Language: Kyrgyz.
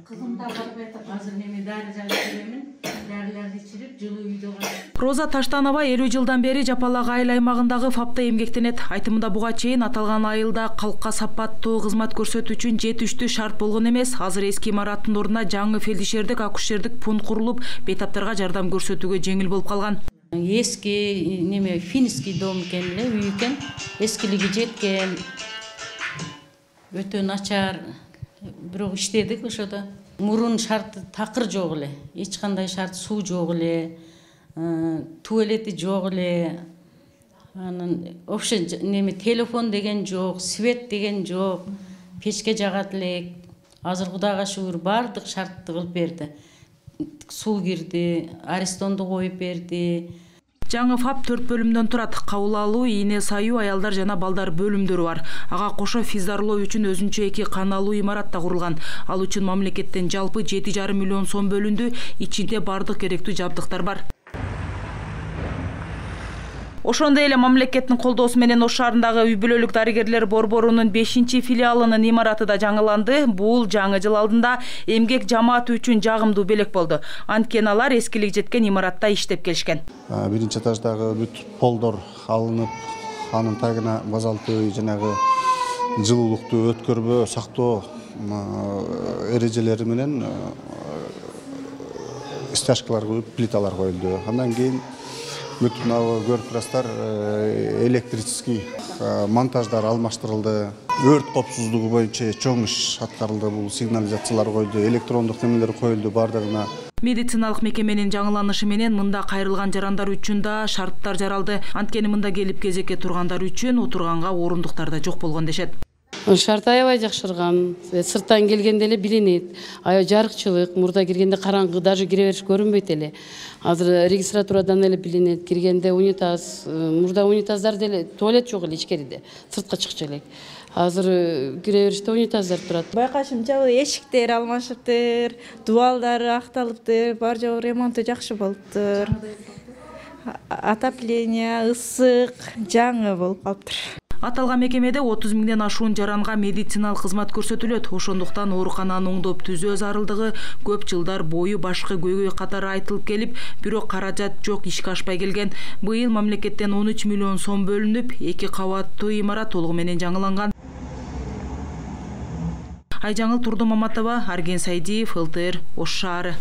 Kızım da barıp etip hazır neme dәрі жазып беремін. Дәрілерді içirip жылы үйде қалып. Роза Таштанова 50 жылдан бери Жапалак айыл аймагындагы ФАПта эмгектенет. Айтымында буга чейин аталган айылда калкка сапаттуу кызмат көрсөтүү үчүн жетиштүү шарт болгон эмес. Азыр эски имараттын ордуна жаңы фельдшердик, акушердик пункт курулуп, бейтаптарга жардам көрсөтүүгө жеңил болуп калган. Eski neme finski dom eкен, үй экен. Eskiligi жеткен. Өтө начар. Бирок иштедик ошодо. Мурун шарты такыр жок эле. Эч кандай шарт суу жок эле. Туалети жок эле. Анан вообще неме телефон деген жок, свет деген жок. Печке жагат элек. Азыр Кудайга шүгүр бардык шартты кылып берди. Суу кирди, арестонду коюп берди. Жаңы ФАП 4 бөлүмдөн турат. Кабыл алуу, ийне саюу, аялдар жана балдар бөлүмдөрү бар. Ага кошо физзарлоо үчүн өзүнчө 2 каналуу имарат да курулган. Ал үчүн мамлекеттен жалпы 7,5 миллион сом бөлүндү. Ичинде бардык керектүү жабдыктар бар. Ошондой эле мамлекеттин колдоосу менен Ош шаарындагы үй бүлөлүк дарыгерлер борборунун 5-чи филиалынын имараты да жаңыланды. Бул жаңы жыл алдында эмгек жамааты үчүн жагымдуу белек болду. Анткени алар эскилик жеткен имаратта иштеп келишкен. Биринчи этаждагы бүт полдор алынып, анын тагына базалты жанагы жылуулукту өткөрбө, сактоо эрежелери менен стяжкалар коюп, плиталар коюлду. Андан кийин бүтүн көрүп турасыздар, электрический монтаждар алмаштырылды. Өрт коопсуздугу боюнча чоң иш аткарылды. Бул сигнализациялар койду, электрондук немелер коюлду бардыгына. Медициналык мекеменин жаңыланышы менен мында кайрылган жарандар үчүн да шарттар жаралды. Анткени мында келип кезекке тургандар үчүн отурганга орундуктар да жок болгон дешет. Шарт аябай жакшырган. Сырттан келгенде эле билинет. Жарыкчылык, мурда киргенде караңгы, даже кире бериш көрүнбөйт эле. Азыр регистратурадан эле билинет. Киргенде унитаз, мурда унитаздар деле, туалет жок эле ичкериде. Сыртка чыкчу элек. Азыр кире бериште унитаздар турат. Байкашымча эшиктер алмашыптыр, дубалдары акталыптыр, бар жогу ремонту жакшы болуптур. Отопление, ысык, жаңы болуп калыптыр. Аталган мекемеде 30 миңден ашуун жаранга медициналык кызмат көрсөтүлөт. Ошондуктан оорукананы оңдоп түзөө зарылдыгы көп жылдар бою башкы көйгөй катары айтылып келип, бирок каражат жок, ишке ашпай келген. Быйыл мамлекеттен 13 миллион сом бөлүнүп, 2 кабаттуу имарат толугу менен жаңыланган. Айжаңыл Турду Маматова, Арген Сайдиев, ЛТР, Ош шаары.